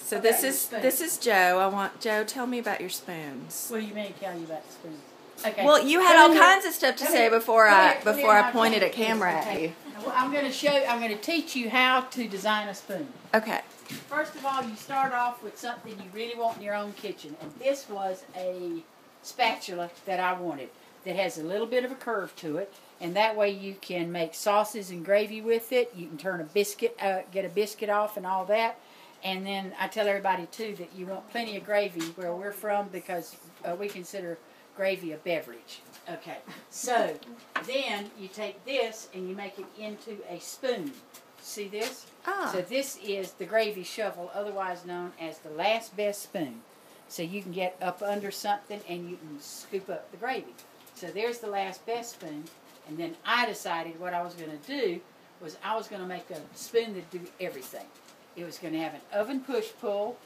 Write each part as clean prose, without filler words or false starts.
So this is Joe. I want Joe. Tell me about your spoons. What do you mean? Tell you about the spoons? Okay. Well, you had all kinds of stuff to say before I pointed a camera at you. Well, I'm going to teach you how to design a spoon. Okay. First of all, you start off with something you really want in your own kitchen, and this was a spatula that I wanted that has a little bit of a curve to it, and that way you can make sauces and gravy with it. You can turn a biscuit, get a biscuit off, and all that. And then I tell everybody too that you want plenty of gravy where we're from because we consider gravy a beverage. Okay, so then you take this and you make it into a spoon. See this? Ah. So this is the gravy shovel, otherwise known as the last best spoon. So you can get up under something and you can scoop up the gravy. So there's the last best spoon. And then I decided what I was going to do was I was going to make a spoon that do everything. It was going to have an oven push-pull,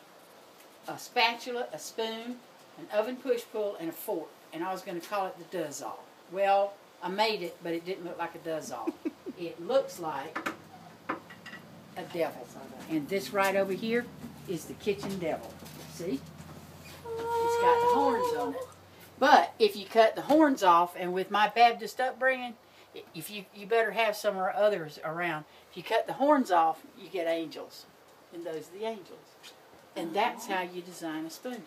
a spatula, a spoon, an oven push-pull, and a fork. And I was going to call it the does-all. Well, I made it, but it didn't look like a does-all. It looks like a devil. And this right over here is the kitchen devil. See? It's got the horns on it. But if you cut the horns off, and with my Baptist upbringing, if you better have some or others around. If you cut the horns off, you get angels. And those are the angels. And that's how you design a spoon.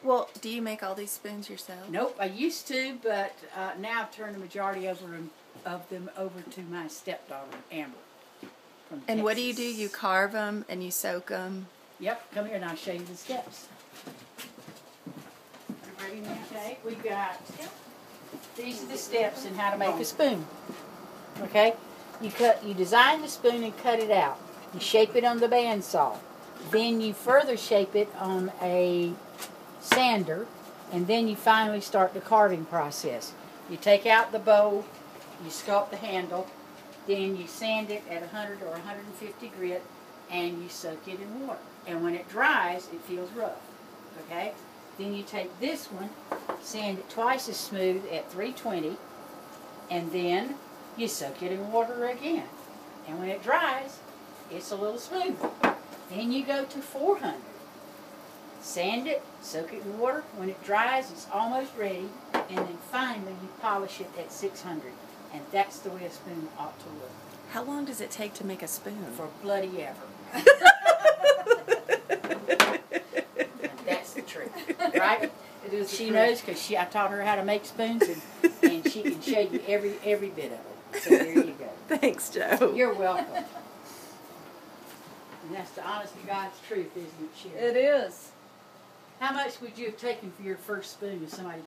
Well, do you make all these spoons yourself? Nope, I used to, but now I've turned the majority of them over to my stepdaughter, Amber. From And Texas. what do? You carve them and you soak them? Yep, come here and I'll show you the steps. Okay, we've got, these are the steps in how to make a spoon. Okay, you design the spoon and cut it out. You shape it on the bandsaw. Then you further shape it on a sander, and then you finally start the carving process. You take out the bowl, you sculpt the handle, then you sand it at 100 or 150 grit, and you soak it in water. And when it dries, it feels rough. Okay? Then you take this one, sand it twice as smooth at 320, and then you soak it in water again. And when it dries, it's a little smoother. Then you go to 400. Sand it, soak it in water. When it dries, it's almost ready. And then finally, you polish it at 600. And that's the way a spoon ought to look. How long does it take to make a spoon? For bloody ever. That's the truth, right? It is. She knows because I taught her how to make spoons, and she can show you every bit of it. So there you go. Thanks, Joe. You're welcome. And that's the honest to God's truth, isn't it, Sherry? It is. How much would you have taken for your first spoon if somebody